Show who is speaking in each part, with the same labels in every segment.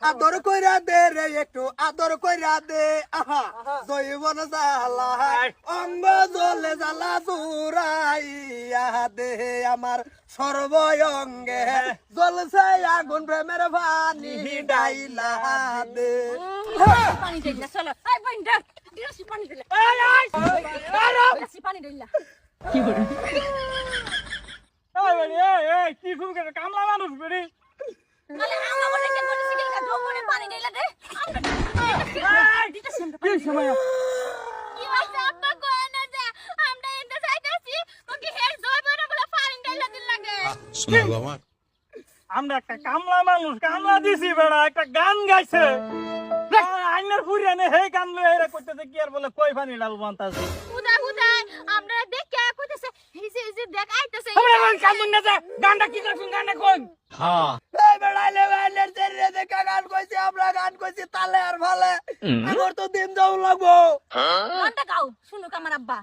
Speaker 1: আদর কইরা দে রে একটু আদর কইরা দে আহা জৈবন জ্বালায় অঙ্গ জ্বলে জ্বালা জুড়াইয়া দে আমার সর্বঙ্গে জ্বলছে আগুন প্রেমের পানি ডাইলা দে
Speaker 2: পানি দিলা চলো এই বইন্ডা দিলাসি পানি দিলা দিলাসি পানি দিলা
Speaker 3: কি করে
Speaker 4: এই কি শুরু করে কামলা মানুষ বেরি
Speaker 2: আরে আমরা বলে কে বলে সিগেল কা ধরে পানি দিলা দে দিতাছি আমরা
Speaker 4: কি সময়
Speaker 2: কি হইছে আব্বা কয় না যে আমরা এতে যাইতাছি ওকে হের জয় বলে বলে পানি দিলা দিল লাগে
Speaker 5: শোনা বাবা
Speaker 4: আমরা একটা কামলা মানুষ কামলা দিছি বেড়া একটা গান গাইছে আইনার ফুরিয়ানে হে গান লয়ে এরা কইতেছে কি আর বলে কই পানি ডাল বানতাছে
Speaker 2: উদা উদা আমরা দেখে কইতেছে এই যে দেখ আইতাছে
Speaker 4: আমরা কামুন না যা গানটা কি করছিস গানটা কই
Speaker 5: হ্যাঁ
Speaker 1: এই বেড়াইলে বেড়াইলে তেরে দেখা গান কইছি আমরা গান কইছি তালে আর ভালে আমার তো দিন যাও লাগবো
Speaker 2: গানটা গাও শুনুক আমার আব্বা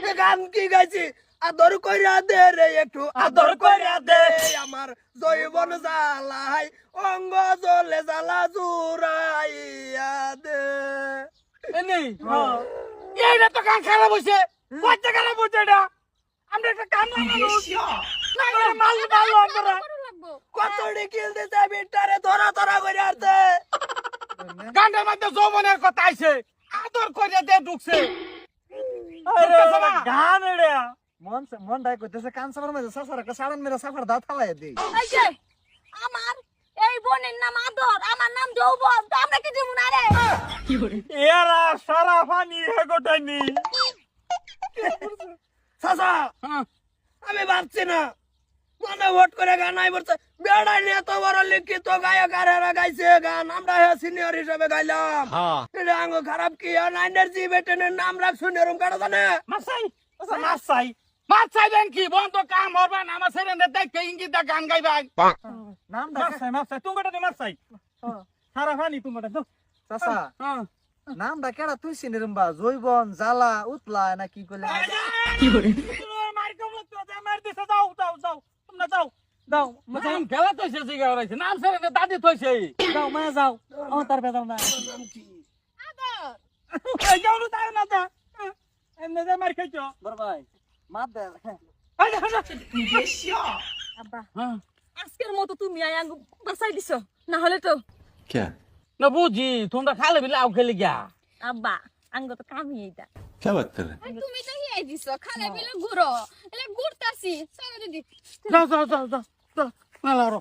Speaker 1: এ গান কি গাইছি আদর কইরা দে রে একটু আদর কইরা দে আমার জৈবন জ্বালাই অঙ্গ জ্বলে জ্বালা জুড়াইয়া দে
Speaker 4: এনে এইটা তো গান খারাপ হইছে কয়টা খারাপ হইছে এটা আমরা একটা কামলা মানুষ না মাল ভালো আমরা
Speaker 2: লাগবো
Speaker 1: কতড়ি কিল দিতে বিটারে ধরা ধরা করে আরতে
Speaker 4: গানটার মধ্যে যৌবনের কথা আইছে আদর করে দে ঢুকছে আরে গান এড়া
Speaker 1: মন ডাই কইতেছে কান সাফার মধ্যে সাফার একটা সাড়ন মেরা সাফার দাঁত ফালাই দেই
Speaker 2: এই যে আমার এই বোনের নাম আদর আমার নাম যৌবন তো আমরা কি দিমু না রে
Speaker 3: কি করে
Speaker 4: এরা সারা পানি হে গোটাইনি
Speaker 1: সাসা আমি ভাবছি না মনে ভোট করে গান আই বলছে বেড়াই নিয়ে এত বড় লিখিত গায়ক আর এরা গাইছে গান আমরা হে সিনিয়র হিসেবে গাইলাম
Speaker 5: হ্যাঁ
Speaker 1: এটা আঙ্গ খারাপ কি আর নাইনের জি বেটেনের নাম রাখ শুনে এরকম কাটা জানে
Speaker 4: মাছাই মাছাই মাছাই দেন কি বন্ধ কাম হবে না আমার ছেলে দেখে ইঙ্গিত দা গান গাইবা
Speaker 1: নাম
Speaker 4: মাছাই মাছাই তুমি কটা মাছাই সারা পানি তুমি কটা তো
Speaker 1: চাচা
Speaker 4: হ্যাঁ
Speaker 1: নামটা কেডা তুই চিনিরম্বা জৈবন জ্বালা উতলা না কি কইলে
Speaker 3: কি করে
Speaker 4: মার কমলো তো মার দিছে যাও যাও যাও তোমরা যাও দাও মাছাই খেলা তো শেষ হয়ে গেছে নাম ছেলে দাদি থইছে যাও মা যাও ও তার বেদাও না
Speaker 2: আদর
Speaker 4: এই যাও না না তা এমনে যা মার খাইছো
Speaker 1: বড় ভাই মাত দে
Speaker 4: আই
Speaker 2: আব্বা
Speaker 4: হ্যাঁ
Speaker 2: আজকের মতো তুমি আঙ্গ বাসাই দিছো না হলে তো
Speaker 5: क्या
Speaker 4: না বুঝি তোমরা খালে বিলে আউ খেলে গিয়া
Speaker 2: আব্বা আঙ্গ তো কামই এইটা
Speaker 5: क्या बात कर रहे हैं
Speaker 2: তুমি তো হিয়াই দিছো খালে বিলে ঘুরো এলে ঘুরতাছি চলো দিদি
Speaker 4: যাও যাও যাও যাও যাও নালারো